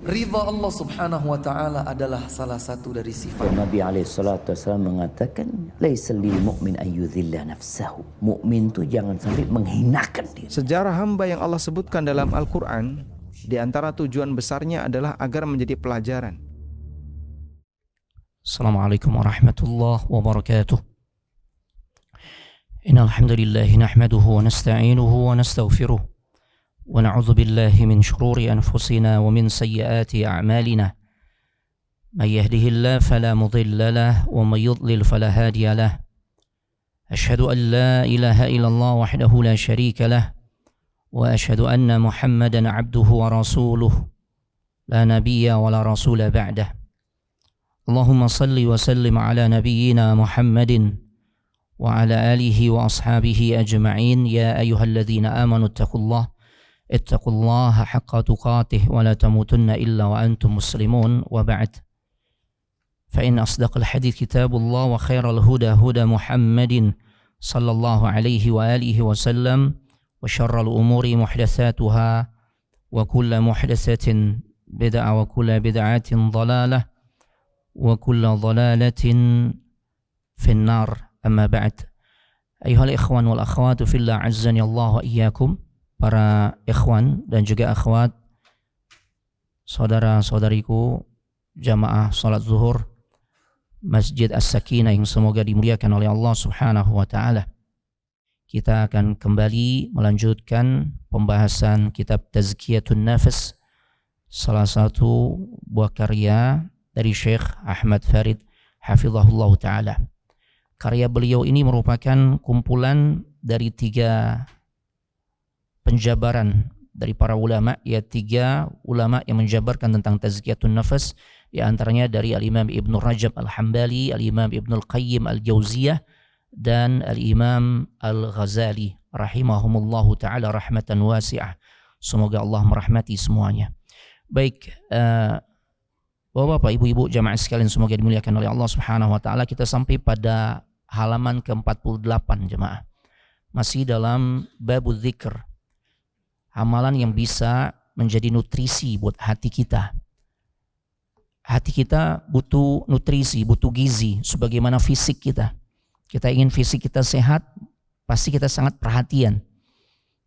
Ridha Allah subhanahu wa ta'ala adalah salah satu dari sifat. Nabi SAW mengatakan, laisa lil mu'min ayyudhilla nafsahu. Mukmin itu jangan sampai menghinakan diri. Sejarah hamba yang Allah sebutkan dalam Al-Quran, di antara tujuan besarnya adalah agar menjadi pelajaran. Assalamualaikum warahmatullahi wabarakatuh. Innal hamdalillah nahmaduhu wa nasta'inuhu wa nastaghfiruh. ونعوذ بالله من شرور أنفسنا ومن سيئات أعمالنا من يهده الله فلا مضل له ومن يضلل فلا هادي له أشهد أن لا إله إلا الله وحده لا شريك له وأشهد أن محمدا عبده ورسوله لا نبي ولا رسول بعده اللهم صل وسلم على نبينا محمد وعلى آله وأصحابه أجمعين يا أيها الذين آمنوا اتقوا الله اتقوا الله حق تقاته ولا تموتن إلا وأنتم مسلمون وبعد فإن أصدق الحديث كتاب الله وخير الهدى هدى محمد صلى الله عليه وآله وسلم وشر الأمور محدثاتها وكل محدثة بدعة وكل بدعة ضلالة وكل ضلالة في النار أما بعد أيها الإخوان والأخوات في الله عزني الله وإياكم. Para ikhwan dan juga akhwat, saudara-saudariku jamaah salat zuhur Masjid As-Sakinah yang semoga dimuliakan oleh Allah Subhanahu wa taala. Kita akan kembali melanjutkan pembahasan kitab Tazkiyatun Nafs, salah satu buah karya dari Syekh Ahmad Farid hafizahullah taala. Karya beliau ini merupakan kumpulan dari 3 penjabaran dari para ulama, ya 3 ulama yang menjabarkan tentang tazkiyatun nafas, di antaranya dari Al-Imam Ibnu Rajab Al-Hambali, Al-Imam Ibnu Al-Qayyim Al-Jauziyah, dan Al-Imam Al-Ghazali rahimahumullahu ta'ala rahmatan wasi'ah. Semoga Allah merahmati semuanya. Baik, Bapak-bapak, ibu-ibu, jamaah sekalian semoga dimuliakan oleh Allah Subhanahu wa taala, kita sampai pada halaman ke-48 jemaah. Masih dalam babul dzikr. Amalan yang bisa menjadi nutrisi buat hati kita. Hati kita butuh nutrisi, butuh gizi sebagaimana fisik kita. Kita ingin fisik kita sehat, pasti kita sangat perhatian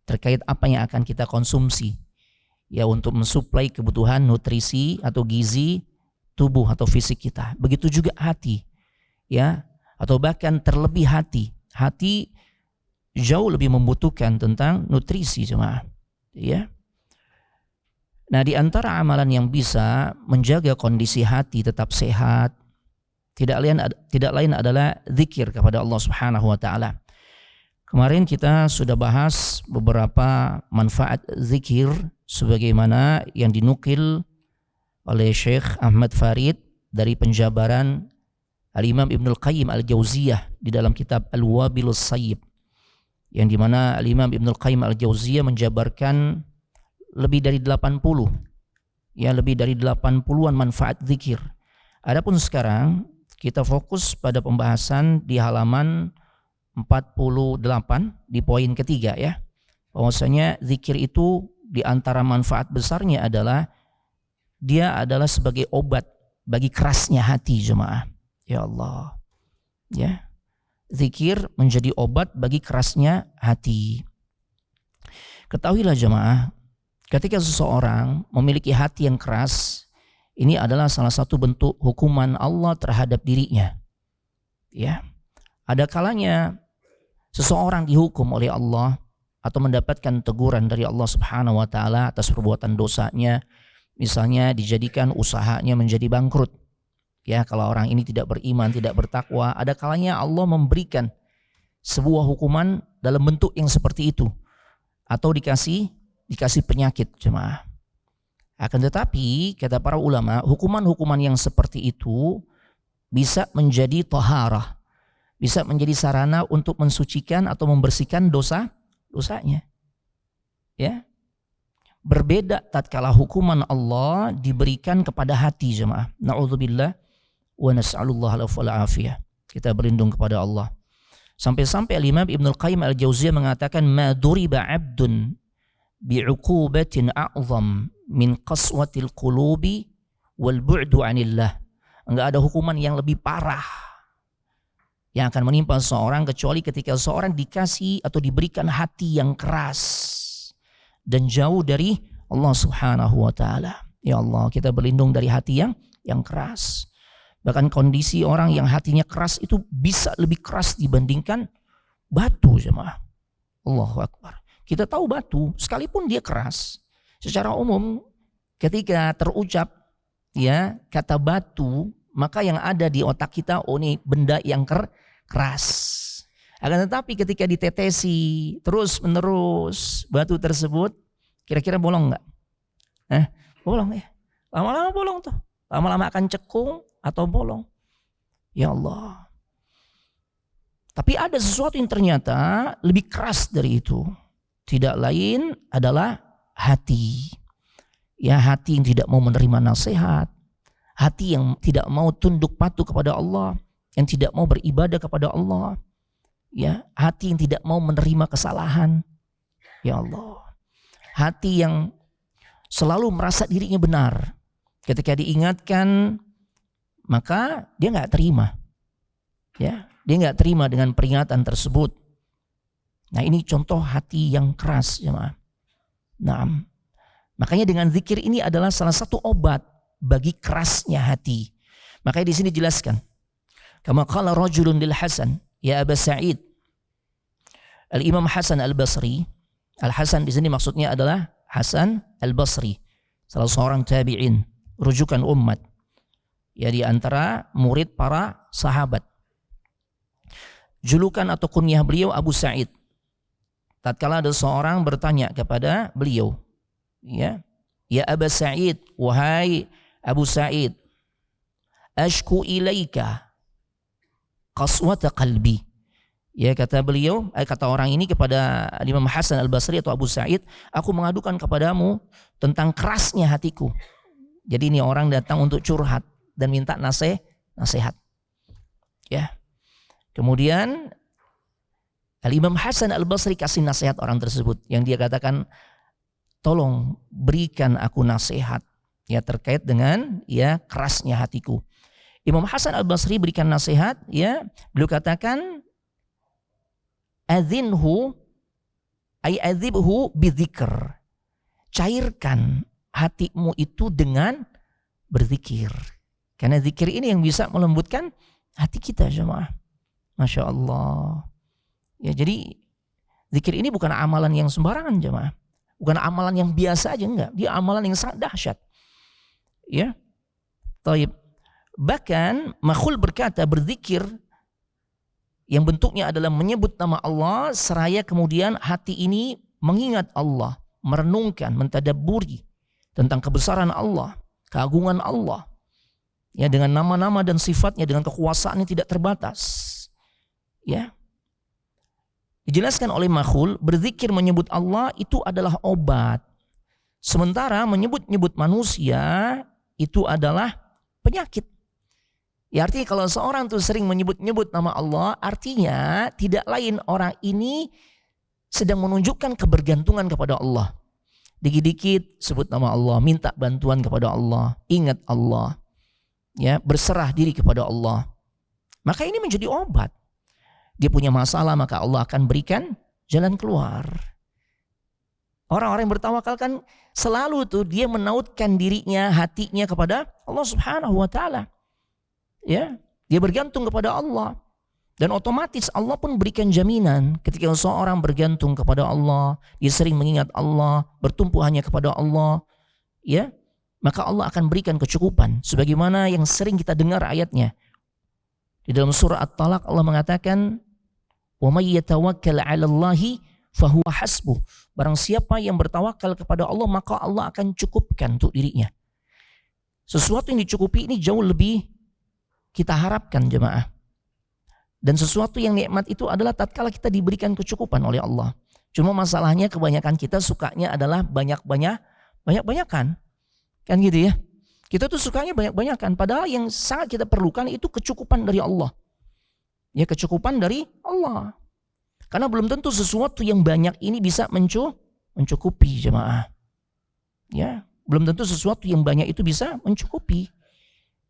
terkait apa yang akan kita konsumsi, ya, untuk mensuplai kebutuhan nutrisi atau gizi tubuh atau fisik kita. Begitu juga hati, ya, atau bahkan terlebih hati. Hati jauh lebih membutuhkan tentang nutrisi jemaah. Ya. Nah, di antara amalan yang bisa menjaga kondisi hati tetap sehat, tidak lain adalah zikir kepada Allah Subhanahu wa taala. Kemarin kita sudah bahas beberapa manfaat zikir sebagaimana yang dinukil oleh Syekh Ahmad Farid dari penjabaran Al-Imam Ibnu Al-Qayyim Al-Jauziyah di dalam kitab Al-Wabilus Sayyib, yang dimana Al-Imam Ibnu Al-Qayyim Al-Jauziyah menjabarkan lebih dari 80, ya, lebih dari 80-an manfaat zikir. Adapun sekarang kita fokus pada pembahasan di halaman 48 di poin ketiga, ya. Bahwasanya zikir itu di antara manfaat besarnya adalah dia adalah sebagai obat bagi kerasnya hati jemaah. Ya Allah. Ya. Zikir menjadi obat bagi kerasnya hati. Ketahuilah jemaah, ketika seseorang memiliki hati yang keras, ini adalah salah satu bentuk hukuman Allah terhadap dirinya. Ya. Ada kalanya seseorang dihukum oleh Allah atau mendapatkan teguran dari Allah Subhanahu wa taala atas perbuatan dosanya. Misalnya dijadikan usahanya menjadi bangkrut. Ya, kalau orang ini tidak beriman, tidak bertakwa, ada kalanya Allah memberikan sebuah hukuman dalam bentuk yang seperti itu, atau dikasih penyakit jemaah. Akan tetapi kata para ulama, hukuman-hukuman yang seperti itu bisa menjadi taharah, bisa menjadi sarana untuk mensucikan atau membersihkan dosanya. Ya. Berbeda tatkala hukuman Allah diberikan kepada hati jemaah. Na'udzubillah wa nas'alullah al afiyah. Kita berlindung kepada Allah. Sampai-sampai Al-Imam Ibnu Al-Qayyim Al-Jauziyah mengatakan ma duriba 'abdun bi'uqubatin a'zam min qaswatil qulubi wal bu'du 'anillah. Enggak ada hukuman yang lebih parah yang akan menimpa seorang kecuali ketika seorang dikasih atau diberikan hati yang keras dan jauh dari Allah Subhanahu wa taala. Ya Allah, kita berlindung dari hati yang keras. Bahkan kondisi orang yang hatinya keras itu bisa lebih keras dibandingkan batu, jemaah. Allahu Akbar. Kita tahu batu, sekalipun dia keras, secara umum ketika terucap ya kata batu, maka yang ada di otak kita, oh ini benda yang keras. Akan tetapi ketika ditetesi terus menerus batu tersebut, kira-kira bolong nggak? Bolong ya. Lama-lama bolong tuh. Lama-lama akan cekung atau bolong. Ya Allah. Tapi ada sesuatu yang ternyata lebih keras dari itu. Tidak lain adalah hati. Ya, hati yang tidak mau menerima nasihat. Hati yang tidak mau tunduk patuh kepada Allah, yang tidak mau beribadah kepada Allah. Ya, hati yang tidak mau menerima kesalahan. Ya Allah. Hati yang selalu merasa dirinya benar. Ketika diingatkan, maka dia nggak terima. Ya, dia nggak terima dengan peringatan tersebut. Nah, ini contoh hati yang keras, jemaah. Nah, makanya dengan zikir ini adalah salah satu obat bagi kerasnya hati. Makanya di sini dijelaskan. Kama qala rajulun lil Hasan, ya Aba Sa'id. Al-Imam Hasan Al-Basri. Al-Hasan di sini maksudnya adalah Hasan Al-Basri, salah seorang tabi'in, rujukan umat. Ya, di antara murid para sahabat. Julukan atau kunyah beliau Abu Sa'id. Tatkala ada seorang bertanya kepada beliau, ya Aba Sa'id, wahai Abu Sa'id, ashku ilaika qaswata qalbi. Ya, kata beliau, kata orang ini kepada Imam Hasan Al-Basri atau Abu Sa'id, aku mengadukan kepadamu tentang kerasnya hatiku. Jadi ini orang datang untuk curhat dan minta nasihat. Ya. Kemudian Al-Imam Hasan Al-Basri kasih nasihat orang tersebut yang dia katakan, tolong berikan aku nasihat ya terkait dengan ya kerasnya hatiku. Imam Hasan Al-Basri berikan nasihat, ya, beliau katakan, adzinhu ay adzibhu bidzikr. Cairkan hatimu itu dengan berzikir. Karena zikir ini yang bisa melembutkan hati kita, jemaah. Masya Allah. Ya, jadi zikir ini bukan amalan yang sembarangan, jemaah. Bukan amalan yang biasa aja, enggak. Dia amalan yang sangat dahsyat. Ya. Taib. Bahkan Makhul berkata berzikir yang bentuknya adalah menyebut nama Allah seraya kemudian hati ini mengingat Allah, merenungkan, mentadabburi tentang kebesaran Allah, keagungan Allah. Ya, dengan nama-nama dan sifatnya, dengan kekuasaannya tidak terbatas. Ya. Dijelaskan oleh Makhul, berzikir menyebut Allah itu adalah obat. Sementara menyebut-nyebut manusia itu adalah penyakit. Ya, artinya kalau seorang tuh sering menyebut-nyebut nama Allah, artinya tidak lain orang ini sedang menunjukkan kebergantungan kepada Allah. Dikit-dikit sebut nama Allah, minta bantuan kepada Allah, ingat Allah. Ya, berserah diri kepada Allah. Maka ini menjadi obat. Dia punya masalah, maka Allah akan berikan jalan keluar. Orang-orang yang bertawakal kan selalu tuh dia menautkan dirinya, hatinya kepada Allah Subhanahu wa taala. Ya, dia bergantung kepada Allah. Dan otomatis Allah pun berikan jaminan ketika seorang bergantung kepada Allah, dia sering mengingat Allah, bertumpu hanya kepada Allah, ya, maka Allah akan berikan kecukupan. Sebagaimana yang sering kita dengar ayatnya. Di dalam surah At-Talaq Allah mengatakan, "Wa may yatawakkal 'ala Allahi fahuwa hasbuh." Barang siapa yang bertawakal kepada Allah, maka Allah akan cukupkan untuk dirinya. Sesuatu yang dicukupi ini jauh lebih kita harapkan, jemaah. Dan sesuatu yang nikmat itu adalah tatkala kita diberikan kecukupan oleh Allah. Cuma masalahnya kebanyakan kita sukanya adalah banyak-banyakan. Kan gitu ya. Kita tuh sukanya banyak-banyakan. Padahal yang sangat kita perlukan itu kecukupan dari Allah. Ya, kecukupan dari Allah. Karena belum tentu sesuatu yang banyak ini bisa mencukupi jemaah. Ya, belum tentu sesuatu yang banyak itu bisa mencukupi.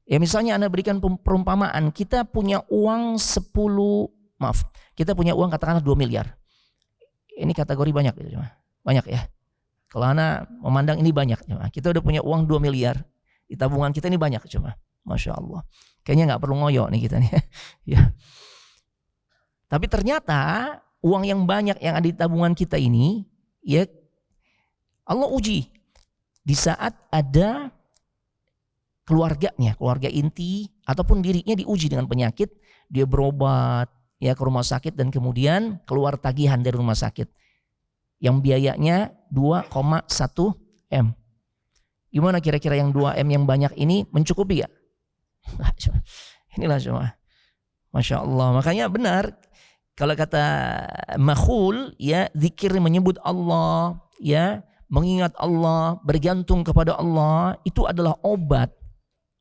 Ya misalnya Anda berikan perumpamaan, kita punya uang kita punya uang katakanlah 2 miliar. Ini kategori banyak ya, banyak ya. Kalau Anda memandang ini banyak, kita udah punya uang 2 miliar. Di tabungan kita ini banyak cuma. Masya Allah. Kayaknya nggak perlu ngoyo nih kita nih. Ya. Tapi ternyata uang yang banyak yang ada di tabungan kita ini, ya Allah uji. Di saat ada keluarganya, keluarga inti ataupun dirinya diuji dengan penyakit, dia berobat ya ke rumah sakit dan kemudian keluar tagihan dari rumah sakit yang biayanya 2,1 M. Gimana kira-kira yang 2 M yang banyak ini mencukupi ya? Inilah cuma, Masya Allah. Makanya benar kalau kata Makhul ya, zikir menyebut Allah ya, mengingat Allah, bergantung kepada Allah, itu adalah obat.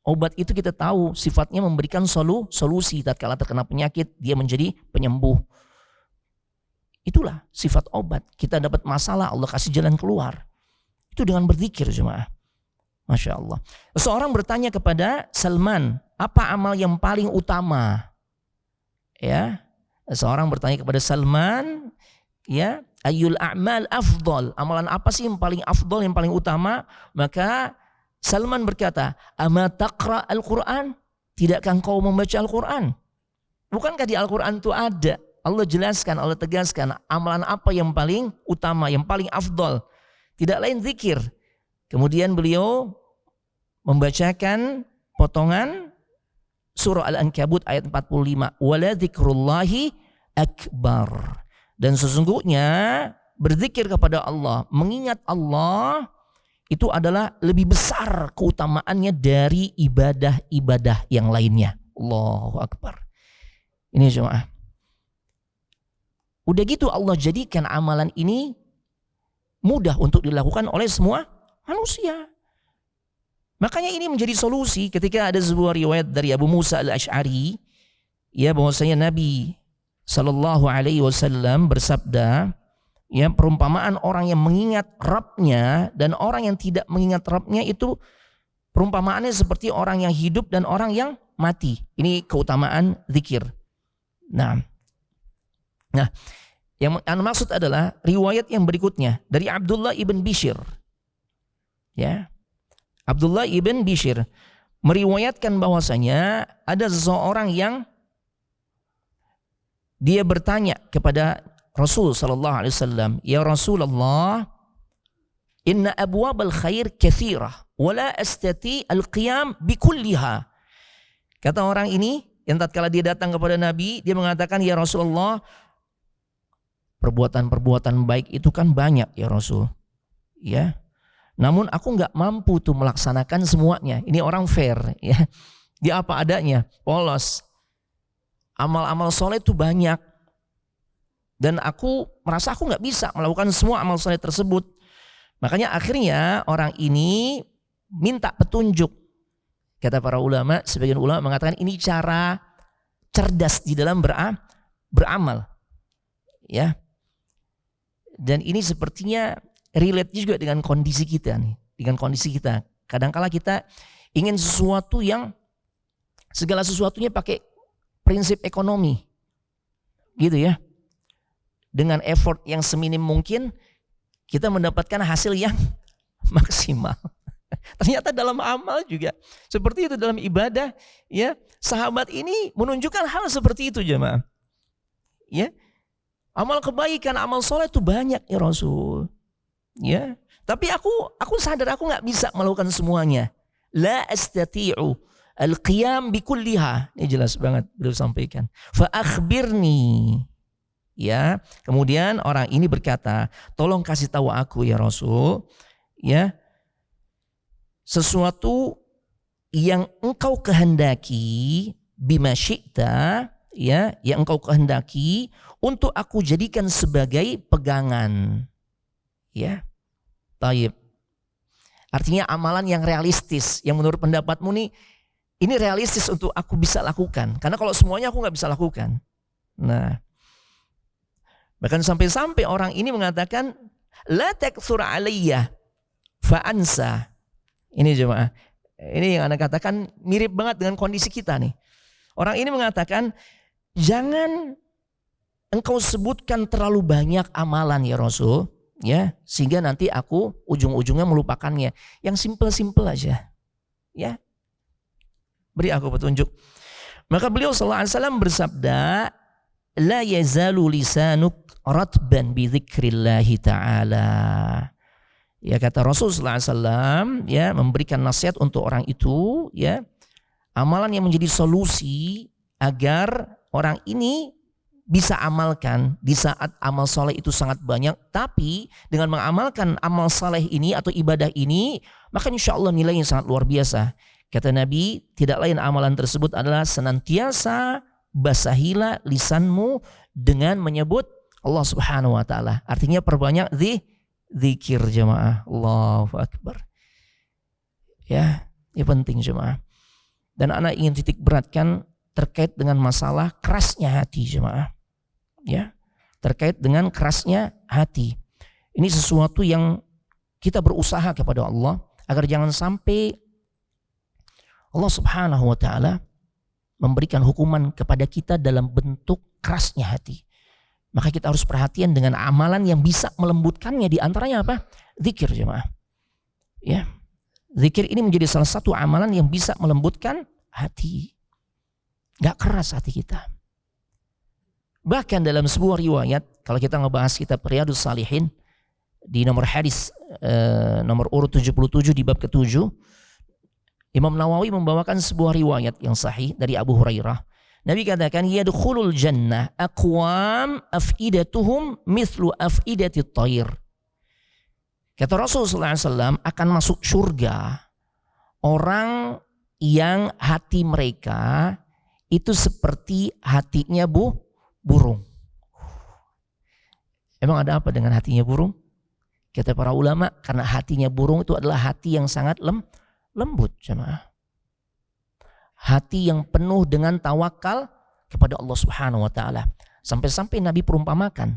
Obat itu kita tahu sifatnya memberikan solusi tatkala terkena penyakit, dia menjadi penyembuh. Itulah sifat obat. Kita dapat masalah, Allah kasih jalan keluar. Itu dengan berzikir jemaah. Masya Allah. Seorang bertanya kepada Salman, apa amal yang paling utama? Ya, seorang bertanya kepada Salman, ya, ayyul a'mal afdal, amalan apa sih yang paling afdal, yang paling utama? Maka Salman berkata, ama taqra al-Quran, tidakkah engkau membaca Al-Quran? Bukankah di Al-Quran itu ada, Allah jelaskan, Allah tegaskan amalan apa yang paling utama, yang paling afdal, tidak lain zikir. Kemudian beliau membacakan potongan surah Al-Ankabut ayat 45, wala dzikrullahi akbar. Dan sesungguhnya berzikir kepada Allah, mengingat Allah itu adalah lebih besar keutamaannya dari ibadah-ibadah yang lainnya. Allahu Akbar. Ini jemaah. Udah gitu Allah jadikan amalan ini mudah untuk dilakukan oleh semua manusia. Makanya ini menjadi solusi ketika ada sebuah riwayat dari Abu Musa al-Ash'ari, ya, bahwasanya Nabi Sallallahu Alaihi Wasallam bersabda, ya, perumpamaan orang yang mengingat Rabbnya dan orang yang tidak mengingat Rabbnya itu perumpamaannya seperti orang yang hidup dan orang yang mati. Ini keutamaan zikir. Nah, yang maksud adalah riwayat yang berikutnya dari Abdullah ibn Bishr. Ya, Abdullah ibn Bishr meriwayatkan bahwasanya ada seseorang yang dia bertanya kepada Rasul sallallahu alaihi wasallam, "Ya Rasulullah, inna abwabal khair katsirah wa la astati al-qiyam bikulliha." Kata orang ini yang tatkala dia datang kepada Nabi, dia mengatakan, "Ya Rasulullah, perbuatan-perbuatan baik itu kan banyak ya Rasul. Ya. Namun aku nggak mampu tuh melaksanakan semuanya." Ini orang fair ya. Dia apa adanya, polos. Amal-amal soleh itu banyak. Dan aku merasa aku nggak bisa melakukan semua amal soleh tersebut. Makanya akhirnya orang ini minta petunjuk. Kata para ulama, sebagian ulama mengatakan ini cara cerdas di dalam beramal. Ya. Dan ini sepertinya relate juga dengan kondisi kita nih, dengan kondisi kita. Kadangkala kita ingin sesuatu yang segala sesuatunya pakai prinsip ekonomi. Gitu ya. Dengan effort yang seminim mungkin kita mendapatkan hasil yang maksimal. Ternyata dalam amal juga seperti itu, dalam ibadah ya. Sahabat ini menunjukkan hal seperti itu jemaah. Ya. Amal kebaikan, amal soleh itu banyak ya Rasul. Ya, tapi aku sadar aku nggak bisa melakukan semuanya. La astati'u al-qiyam bikulliha. Ini jelas banget beliau sampaikan. Fa akhbirni. Ya, kemudian orang ini berkata, "Tolong kasih tahu aku ya Rasul, ya, sesuatu yang engkau kehendaki bima syi'ta, ya, yang engkau kehendaki untuk aku jadikan sebagai pegangan." Ya. Taib. Artinya amalan yang realistis, yang menurut pendapatmu nih, ini realistis untuk aku bisa lakukan. Karena kalau semuanya aku nggak bisa lakukan. Nah, bahkan sampai-sampai orang ini mengatakan, La taktsur alayya fa ansa. Ini jemaah. Ini yang Anda katakan mirip banget dengan kondisi kita nih. Orang ini mengatakan, jangan engkau sebutkan terlalu banyak amalan ya Rasul, ya, sehingga nanti aku ujung-ujungnya melupakannya. Yang simple-simple aja. Ya. Beri aku petunjuk. Maka beliau sallallahu alaihi wasallam bersabda, la yazalu lisanuk ratban bi dzikrillah taala. Ya, kata Rasul sallallahu alaihi wasallam, ya, memberikan nasihat untuk orang itu, ya, amalan yang menjadi solusi agar orang ini bisa amalkan di saat amal soleh itu sangat banyak, tapi dengan mengamalkan amal soleh ini atau ibadah ini, maka insya Allah nilainya sangat luar biasa. Kata Nabi, tidak lain amalan tersebut adalah senantiasa basahilah lisanmu dengan menyebut Allah Subhanahu wa taala. Artinya perbanyak zikir jemaah. Allahu Akbar. Ya, ini penting jemaah. Dan anak ingin titik beratkan terkait dengan masalah kerasnya hati jemaah. Ya, terkait dengan kerasnya hati. Ini sesuatu yang kita berusaha kepada Allah agar jangan sampai Allah Subhanahu wa taala memberikan hukuman kepada kita dalam bentuk kerasnya hati. Maka kita harus perhatian dengan amalan yang bisa melembutkannya, di antaranya apa? Zikir jemaah. Ya. Zikir ini menjadi salah satu amalan yang bisa melembutkan hati. Gak keras hati kita. Bahkan dalam sebuah riwayat, kalau kita ngebahas kitab Riyadhus Shalihin di nomor hadis nomor urut 77 di bab ke-7, Imam Nawawi membawakan sebuah riwayat yang sahih dari Abu Hurairah. Nabi katakan, yadkhulul jannah aqwam afidatuhum mithlu afidatit thair. Kata Rasulullah SAW, akan masuk surga orang yang hati mereka itu seperti hatinya burung. Emang ada apa dengan hatinya burung? Kata para ulama, karena hatinya burung itu adalah hati yang sangat lembut jemaah. Hati yang penuh dengan tawakal kepada Allah Subhanahu wa taala. Sampai-sampai Nabi perumpamakan,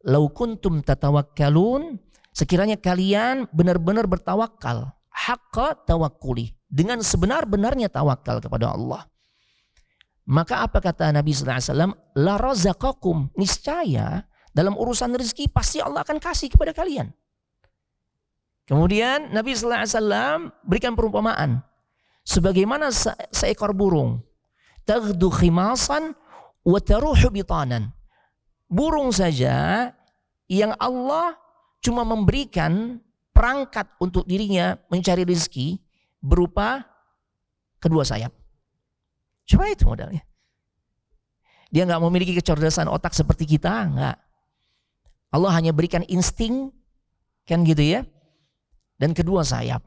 "Lau kuntum tatawakkalun", sekiranya kalian benar-benar bertawakal, haqqa tawakkuli, dengan sebenar-benarnya tawakal kepada Allah. Maka apa kata Nabi sallallahu alaihi wasallam? La razaqakum, niscaya dalam urusan rezeki pasti Allah akan kasih kepada kalian. Kemudian Nabi sallallahu alaihi wasallam berikan perumpamaan sebagaimana seekor burung, taghdu khimasan wa taruhu bitanan. Burung saja yang Allah cuma memberikan perangkat untuk dirinya mencari rezeki berupa kedua sayap. Cuma itu modalnya. Dia nggak memiliki kecerdasan otak seperti kita, nggak. Allah hanya berikan insting, kan gitu ya. Dan kedua sayap.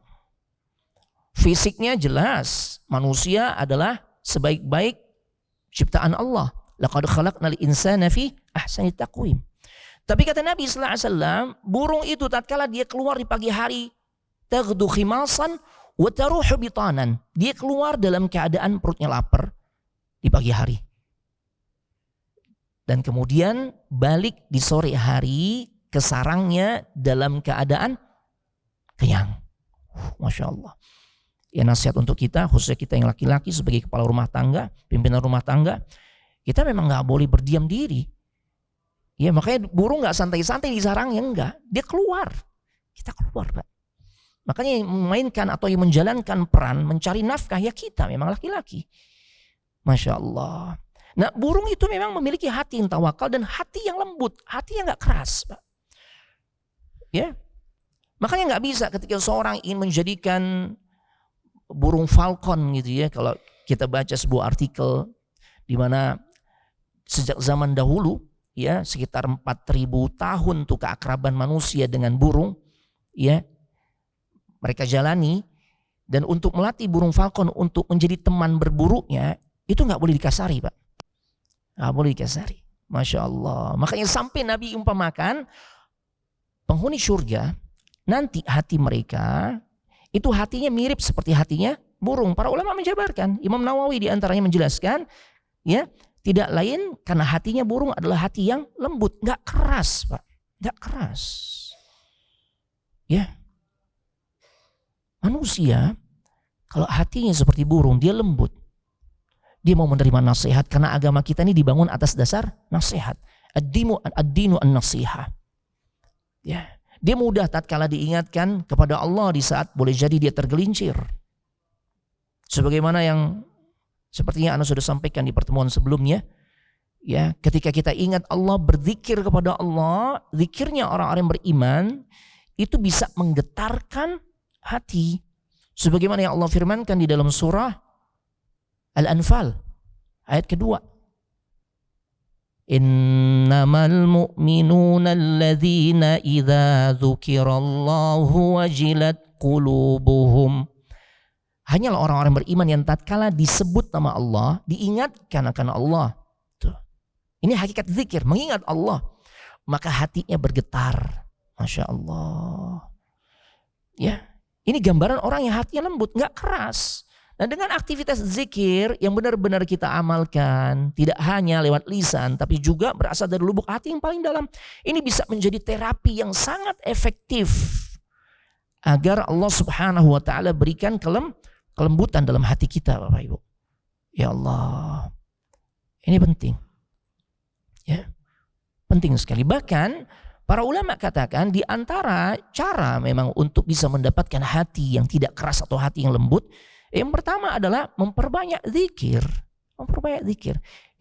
Fisiknya jelas, manusia adalah sebaik-baik ciptaan Allah. Laqad khalaqnal insana fi ahsani taqwim. Tapi kata Nabi sallallahu alaihi wasallam, burung itu tatkala dia keluar di pagi hari, taghdu khimasan wa taruhu bitanan. Dia keluar dalam keadaan perutnya lapar di pagi hari. Dan kemudian balik di sore hari ke sarangnya dalam keadaan kenyang. Masya Allah. Ya, nasihat untuk kita, khususnya kita yang laki-laki sebagai kepala rumah tangga, pimpinan rumah tangga, kita memang nggak boleh berdiam diri. Ya, makanya burung nggak santai-santai di sarangnya, enggak. Dia keluar. Kita keluar, Pak. Makanya yang memainkan atau yang menjalankan peran mencari nafkah ya kita, memang laki-laki. Masya Allah. Nah, burung itu memang memiliki hati yang tawakal dan hati yang lembut, hati yang nggak keras, Pak. Ya, makanya nggak bisa ketika seorang ingin menjadikan burung falcon gitu ya. Kalau kita baca sebuah artikel di mana sejak zaman dahulu ya sekitar 4.000 tahun tuh keakraban manusia dengan burung ya mereka jalani, dan untuk melatih burung falcon untuk menjadi teman berburunya itu nggak boleh dikasari, Pak. Nggak boleh dikasari. Masya Allah. Makanya sampai Nabi umpamakan penghuni surga nanti hati mereka itu hatinya mirip seperti hatinya burung. Para ulama menjabarkan, Imam Nawawi diantaranya menjelaskan, ya tidak lain karena hatinya burung adalah hati yang lembut, nggak keras, Pak, Gak keras. Ya. Manusia kalau hatinya seperti burung, dia lembut. Dia mau menerima nasihat karena agama kita ini dibangun atas dasar nasihat. Ad-dinu an-nasihah. Ya. Dia mudah tatkala diingatkan kepada Allah di saat boleh jadi dia tergelincir. Sebagaimana yang sepertinya Anda sudah sampaikan di pertemuan sebelumnya, ya, ketika kita ingat Allah, berzikir kepada Allah, zikirnya orang-orang yang beriman itu bisa menggetarkan hati. Sebagaimana yang Allah firmankan di dalam surah Al-Anfal ayat kedua. Innamal mu'minuna alladzina idza dzukirallahu wajilat qulubuhum. Hanyalah orang-orang beriman yang tatkala disebut nama Allah, diingatkan akan Allah. Tuh. Ini hakikat zikir, mengingat Allah, maka hatinya bergetar. Masya Allah. Ya, ini gambaran orang yang hatinya lembut, nggak keras. Nah, dengan aktivitas zikir yang benar-benar kita amalkan, tidak hanya lewat lisan, tapi juga berasal dari lubuk hati yang paling dalam. Ini bisa menjadi terapi yang sangat efektif agar Allah Subhanahu wa Ta'ala berikan kelembutan dalam hati kita, Bapak Ibu. Ya Allah, ini penting. Ya, penting sekali. Bahkan para ulama katakan di antara cara memang untuk bisa mendapatkan hati yang tidak keras atau hati yang lembut, yang pertama adalah memperbanyak zikir.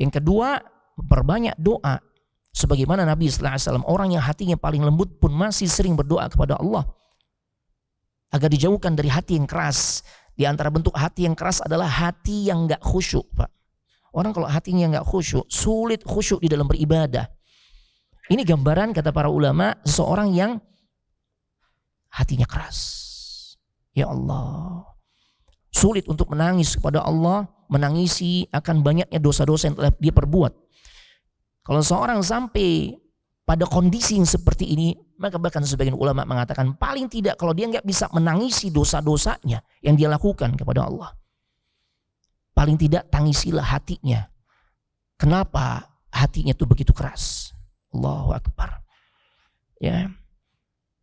Yang kedua, memperbanyak doa. Sebagaimana Nabi sallallahu alaihi wasallam, orang yang hatinya paling lembut pun masih sering berdoa kepada Allah agar dijauhkan dari hati yang keras. Di antara bentuk hati yang keras adalah hati yang enggak khusyuk, Pak. Orang kalau hatinya enggak khusyuk, sulit khusyuk di dalam beribadah. Ini gambaran kata para ulama seseorang yang hatinya keras. Ya Allah. Sulit untuk menangis kepada Allah, menangisi akan banyaknya dosa-dosa yang telah dia perbuat. Kalau seorang sampai pada kondisi yang seperti ini, maka bahkan sebagian ulama mengatakan paling tidak kalau dia nggak bisa menangisi dosa-dosanya yang dia lakukan kepada Allah, paling tidak tangisilah hatinya. Kenapa hatinya itu begitu keras? Allahu Akbar. Ya.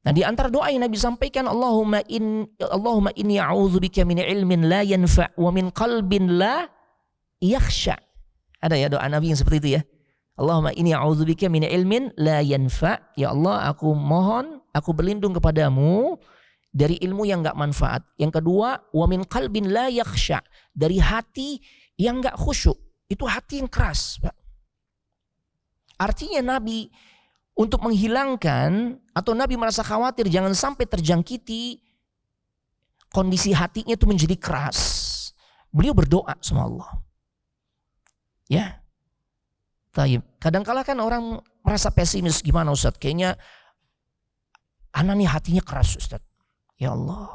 Nah, di antara doa yang Nabi sampaikan, Allahumma inni a'udzubika min ilmin la yanfa' wa min qalbin la yakhsha. Ada ya doa Nabi yang seperti itu ya. Allahumma inni a'udzubika min ilmin la yanfa'. Ya Allah, aku mohon, aku berlindung kepadamu dari ilmu yang enggak manfaat. Yang kedua, wa min qalbin la yakhsha, dari hati yang enggak khusyuk. Itu hati yang keras, Pak. Artinya Nabi untuk menghilangkan atau Nabi merasa khawatir jangan sampai terjangkiti kondisi hatinya itu menjadi keras, beliau berdoa sama Allah. Ya. Kadang-kala kan orang merasa pesimis, gimana Ustaz? Kayaknya anak nih hatinya keras Ustaz. Ya Allah.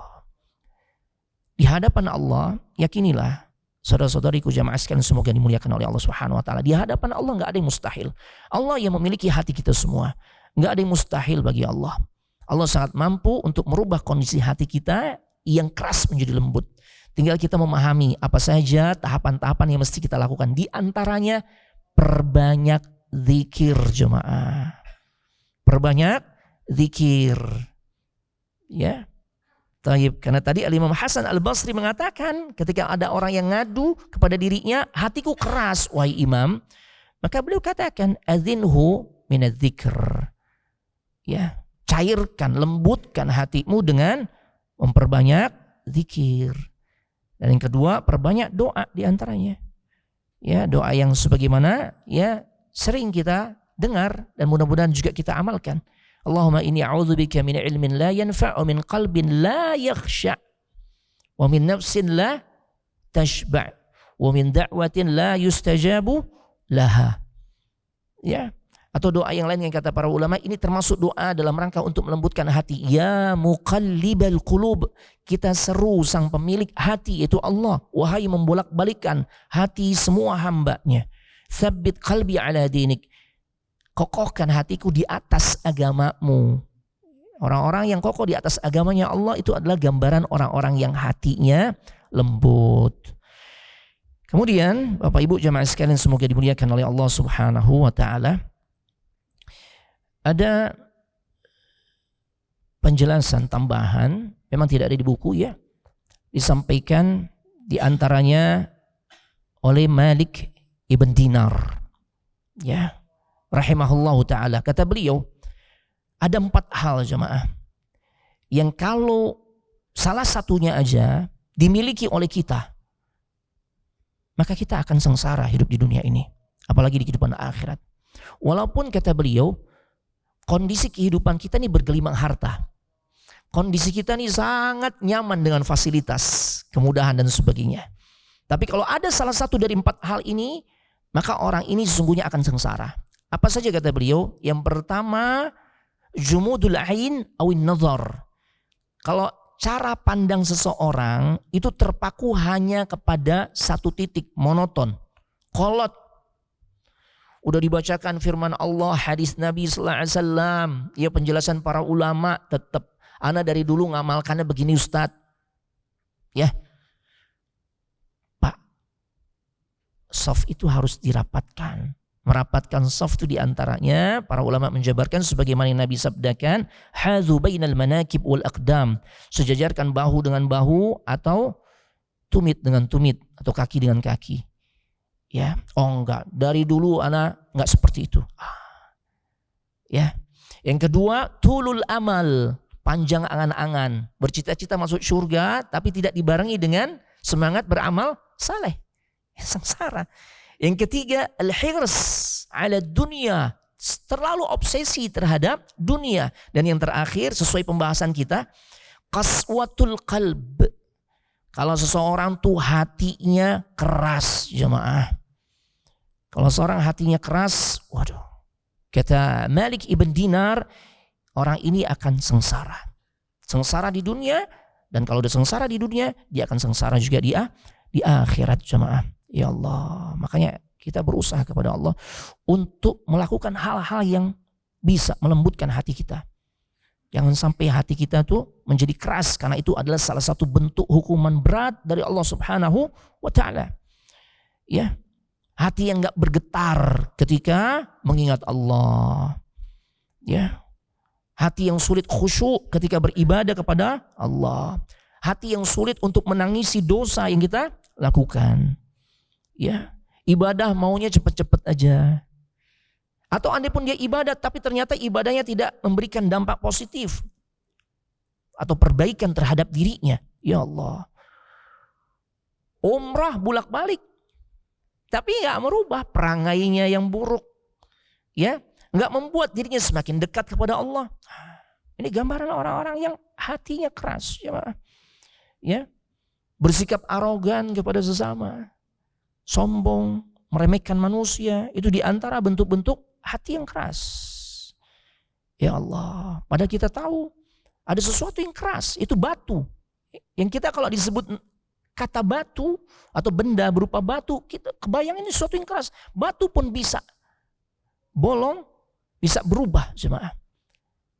Di hadapan Allah, yakinilah saudara-saudariku jamaah sekalian semoga dimuliakan oleh Allah Subhanahu wa taala. Di hadapan Allah enggak ada yang mustahil. Allah yang memiliki hati kita semua. Enggak ada yang mustahil bagi Allah. Allah sangat mampu untuk merubah kondisi hati kita yang keras menjadi lembut. Tinggal kita memahami apa saja tahapan-tahapan yang mesti kita lakukan. Di antaranya perbanyak zikir jemaah. Perbanyak zikir. Ya. Taib. Karena tadi Al-Imam Hasan Al-Basri mengatakan ketika ada orang yang ngadu kepada dirinya, hatiku keras wahai imam, maka beliau katakan adzinhu minadz-dzikr. Ya, cairkan, lembutkan hatimu dengan memperbanyak zikir. Dan yang kedua, perbanyak doa di antaranya. Ya, doa yang sebagaimana ya sering kita dengar dan mudah-mudahan juga kita amalkan. Allahumma inni a'udzubika min ilmin la yanfa' wa min qalbin la yakhsha wa min nafsin la tashba' wa min da'watin la yustajabu laha. Ya, atau doa yang lain yang kata para ulama ini termasuk doa dalam rangka untuk melembutkan hati. Ya muqallibal qulub, kita seru sang pemilik hati yaitu Allah, wahai membolak-balikkan hati semua hambanya. Tsabbit qalbi ala dinik, kokohkan hatiku di atas agamamu. Orang-orang yang kokoh di atas agamanya Allah itu adalah gambaran orang-orang yang hatinya lembut. Kemudian Bapak Ibu jamaah sekalian semoga dimuliakan oleh Allah Subhanahu wa taala. Ada penjelasan tambahan, memang tidak ada di buku ya, disampaikan diantaranya oleh Malik ibn Dinar, ya, rahimahullahu taala. Kata beliau, ada 4 hal jemaah yang kalau salah satunya aja dimiliki oleh kita, maka kita akan sengsara hidup di dunia ini, apalagi di kehidupan akhirat. Walaupun kata beliau, kondisi kehidupan kita ini bergelimang harta, kondisi kita ini sangat nyaman dengan fasilitas, kemudahan dan sebagainya. Tapi kalau ada salah satu dari 4 hal ini, maka orang ini sesungguhnya akan sengsara. Apa saja kata beliau? Yang pertama, jumudul ain awin nazar. Kalau cara pandang seseorang itu terpaku hanya kepada satu titik, monoton, kolot. Udah dibacakan firman Allah, hadis Nabi sallallahu alaihi wasallam, ya penjelasan para ulama, tetap ana dari dulu ngamalkannya begini Ustaz. Ya. Pak, soft itu harus dirapatkan. Merapatkan soft itu diantaranya para ulama menjabarkan sebagaimana yang Nabi sabdakan, hadzu bainal manakib wal aqdam, sejajarkan bahu dengan bahu atau tumit dengan tumit atau kaki dengan kaki. Ya, oh enggak, dari dulu ana enggak seperti itu. Ya. Yang kedua, tulul amal, panjang angan-angan, bercita-cita masuk surga tapi tidak dibarengi dengan semangat beramal saleh. Sengsara. Yang ketiga, al-hirs ala dunia, terlalu obsesi terhadap dunia. Dan yang terakhir, sesuai pembahasan kita, qaswatul qalb. Kalau seseorang tuh hatinya keras, jemaah. Kalau seorang hatinya keras, waduh, kata Malik ibn Dinar, orang ini akan sengsara. Sengsara di dunia, dan kalau udah sengsara di dunia, dia akan sengsara juga di akhirat, jemaah. Ya Allah, makanya kita berusaha kepada Allah untuk melakukan hal-hal yang bisa melembutkan hati kita. Jangan sampai hati kita tuh menjadi keras, karena itu adalah salah satu bentuk hukuman berat dari Allah Subhanahu wa taala. Ya, hati yang enggak bergetar ketika mengingat Allah. Ya. Hati yang sulit khusyuk ketika beribadah kepada Allah. Hati yang sulit untuk menangisi dosa yang kita lakukan. Ya, ibadah maunya cepat-cepat aja. Atau andai pun dia ibadah tapi ternyata ibadahnya tidak memberikan dampak positif atau perbaikan terhadap dirinya. Ya Allah. Umrah bolak-balik tapi enggak merubah perangainya yang buruk. Ya, enggak membuat dirinya semakin dekat kepada Allah. Ini gambaran orang-orang yang hatinya keras, ya. Ya. Bersikap arogan kepada sesama. Sombong, meremehkan manusia, itu diantara bentuk-bentuk hati yang keras. Ya Allah, padahal kita tahu ada sesuatu yang keras, itu batu. Yang kita kalau disebut kata batu atau benda berupa batu, kita kebayang ini sesuatu yang keras. Batu pun bisa bolong, bisa berubah jemaah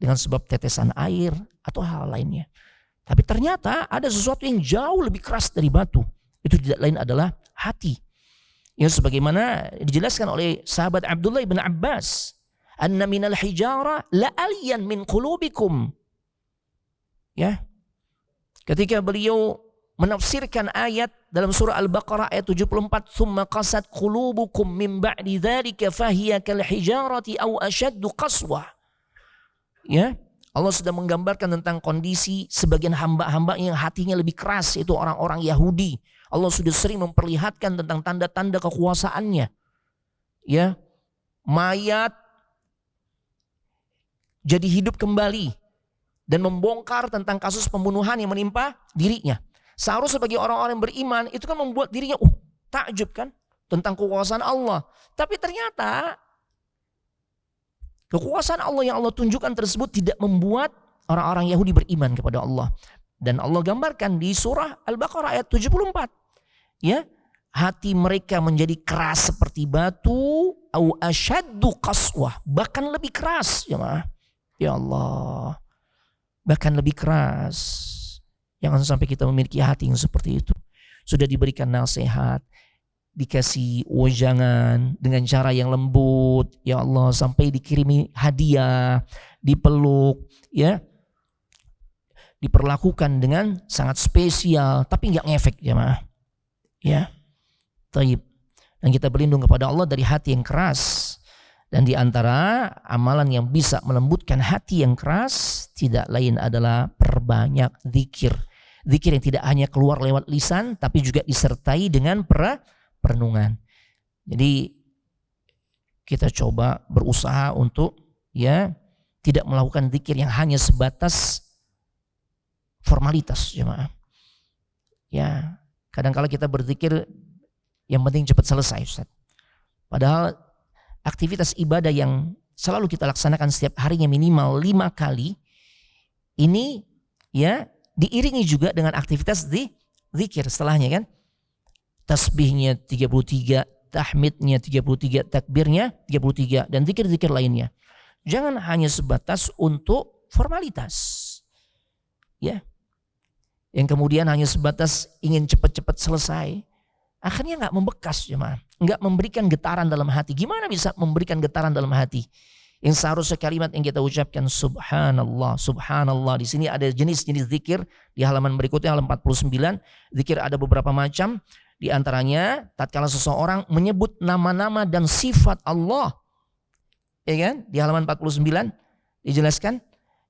dengan sebab tetesan air atau hal lainnya. Tapi ternyata ada sesuatu yang jauh lebih keras dari batu. Itu tidak lain adalah hati. Yang sebagaimana dijelaskan oleh sahabat Abdullah bin Abbas, anna minal hijara la aliyan min qulubikum. Ya. Ketika beliau menafsirkan ayat dalam surah Al-Baqarah ayat 74, "Tsumma qasat qulubukum min ba'di dzalika fahiya kal hijarati aw ashaddu qaswa." Ya, Allah sudah menggambarkan tentang kondisi sebagian hamba-hamba yang hatinya lebih keras, itu orang-orang Yahudi. Allah sudah sering memperlihatkan tentang tanda-tanda kekuasaannya. Ya, mayat jadi hidup kembali dan membongkar tentang kasus pembunuhan yang menimpa dirinya. Seharusnya bagi orang-orang yang beriman itu kan membuat dirinya takjub kan tentang kekuasaan Allah. Tapi ternyata kekuasaan Allah yang Allah tunjukkan tersebut tidak membuat orang-orang Yahudi beriman kepada Allah. Dan Allah gambarkan di surah Al-Baqarah ayat 74. Ya, hati mereka menjadi keras seperti batu, au asyaddu qaswah, bahkan lebih keras, jemaah. Ya Allah. Bahkan lebih keras. Jangan sampai kita memiliki hati yang seperti itu. Sudah diberikan nasihat, dikasih wejangan dengan cara yang lembut, ya Allah, sampai dikirimi hadiah, dipeluk, ya. diperlakukan dengan sangat spesial, tapi nggak ngefek jemaah. Ya, taib. Dan kita berlindung kepada Allah dari hati yang keras. Dan di antara amalan yang bisa melembutkan hati yang keras tidak lain adalah perbanyak zikir. Zikir yang tidak hanya keluar lewat lisan, tapi juga disertai dengan perenungan. Jadi kita coba berusaha untuk tidak melakukan zikir yang hanya sebatas formalitas, jemaah. Ya, kadang-kala kita berzikir yang penting cepat selesai, Ustaz. Padahal aktivitas ibadah yang selalu kita laksanakan setiap harinya minimal 5 kali ini diiringi juga dengan aktivitas zikir setelahnya kan. Tasbihnya 33, tahmidnya 33, takbirnya 33 dan zikir-zikir lainnya. Jangan hanya sebatas untuk formalitas. Ya. Yang kemudian hanya sebatas ingin cepat-cepat selesai. Akhirnya nggak membekas, jemaah. Nggak memberikan getaran dalam hati. Gimana bisa memberikan getaran dalam hati? Yang seharusnya kalimat yang kita ucapkan subhanallah, subhanallah. Di sini ada jenis-jenis zikir di halaman berikutnya, halaman 49. Zikir ada beberapa macam. Di antaranya tatkala seseorang menyebut nama-nama dan sifat Allah. Ya kan? Di halaman 49 dijelaskan.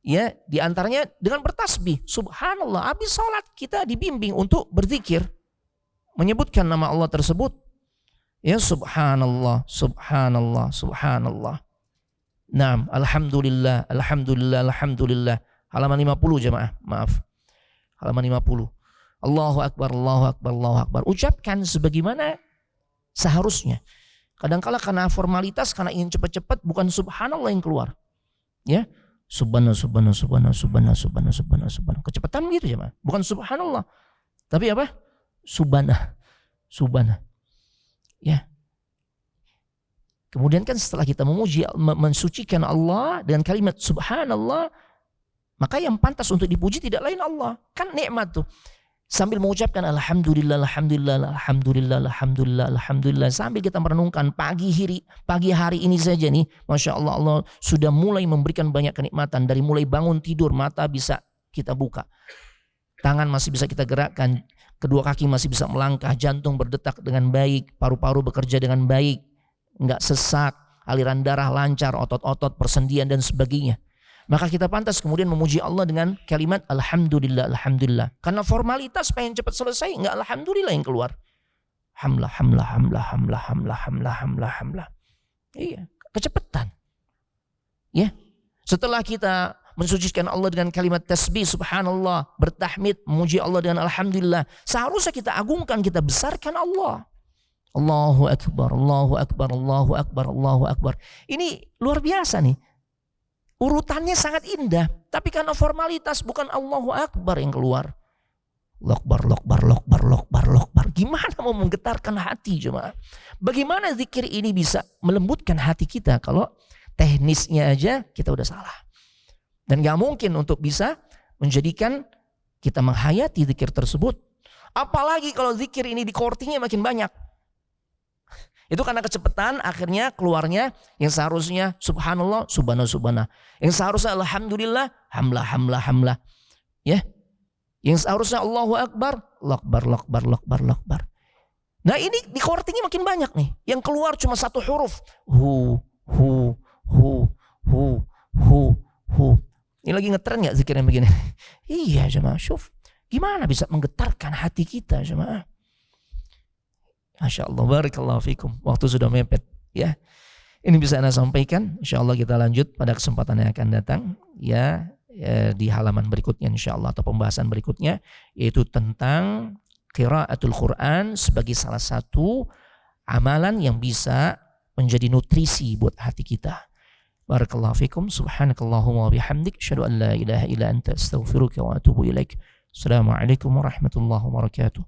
Ya, di antaranya dengan bertasbih. Subhanallah. Habis sholat kita dibimbing untuk berzikir. Menyebutkan nama Allah tersebut. Ya, subhanallah, subhanallah, subhanallah. Naam, alhamdulillah, alhamdulillah, alhamdulillah. Halaman 50 jemaah, maaf. Halaman 50. Allahu akbar, Allahu akbar, Allahu akbar. Ucapkan sebagaimana seharusnya. Kadang-kala karena formalitas, karena ingin cepat-cepat, bukan subhanallah yang keluar. Ya, subhanallah, subhanallah, subhanallah, subhanallah, subhanallah, subhanallah, subhanallah. Kecepatan gitu jemaah. Bukan subhanallah. Tapi apa? Subhanah. Subhanah. Ya. Kemudian kan setelah kita memuji, mensucikan Allah dengan kalimat subhanallah, maka yang pantas untuk dipuji tidak lain Allah. Kan nikmat tuh. Sambil mengucapkan alhamdulillah, alhamdulillah, alhamdulillah, alhamdulillah, alhamdulillah. Sambil kita merenungkan pagi hari ini saja nih. Masya Allah, Allah sudah mulai memberikan banyak kenikmatan. Dari mulai bangun tidur, mata bisa kita buka. Tangan masih bisa kita gerakkan. Kedua kaki masih bisa melangkah, jantung berdetak dengan baik, paru-paru bekerja dengan baik, enggak sesak, aliran darah lancar, otot-otot, persendian dan sebagainya. Maka kita pantas kemudian memuji Allah dengan kalimat alhamdulillah, alhamdulillah. Karena formalitas pengen cepat selesai, enggak alhamdulillah yang keluar. Hamlah, hamlah, hamlah, hamlah, hamlah, hamlah, hamlah, hamlah. Iya, kecepatan. Ya. Setelah kita mensucikan Allah dengan kalimat tasbih subhanallah, bertahmid, memuji Allah dengan alhamdulillah, seharusnya kita agungkan, kita besarkan Allah. Allahu akbar, Allahu akbar, Allahu akbar, Allahu akbar. Ini luar biasa nih. Urutannya sangat indah, tapi karena formalitas bukan Allahu akbar yang keluar. Lokbar, lokbar, lokbar, lokbar, lokbar. Gimana mau menggetarkan hati jemaah? Bagaimana zikir ini bisa melembutkan hati kita kalau teknisnya aja kita udah salah? Dan gak mungkin untuk bisa menjadikan kita menghayati zikir tersebut. Apalagi kalau zikir ini di courtingnya makin banyak. Itu karena kecepatan akhirnya keluarnya yang seharusnya subhanallah, subhanallah, subhanallah. Yang seharusnya alhamdulillah, hamlah, hamlah, hamlah. Ya. Yang seharusnya Allahu akbar, lakbar, lakbar, lakbar, lakbar. Nah ini di courtingnya makin banyak nih. Yang keluar cuma satu huruf. Hu, hu, hu, hu, hu, hu. Ini lagi ngetren gak zikir yang begini? Iya jemaah, syuf. Gimana bisa menggetarkan hati kita jemaah? Masya Allah, barakallahu fikum. Waktu sudah mepet ya. Ini bisa Anda sampaikan. Insya Allah kita lanjut pada kesempatan yang akan datang ya, di halaman berikutnya insya Allah, atau pembahasan berikutnya, yaitu tentang qiraatul Quran sebagai salah satu amalan yang bisa menjadi nutrisi buat hati kita. Barakallahu fikum. Subhanakallahumma wa bihamdik, asyhadu an la ilaha illa anta, astaghfiruka wa atubu ilaik. Assalamualaikum warahmatullahi wabarakatuh.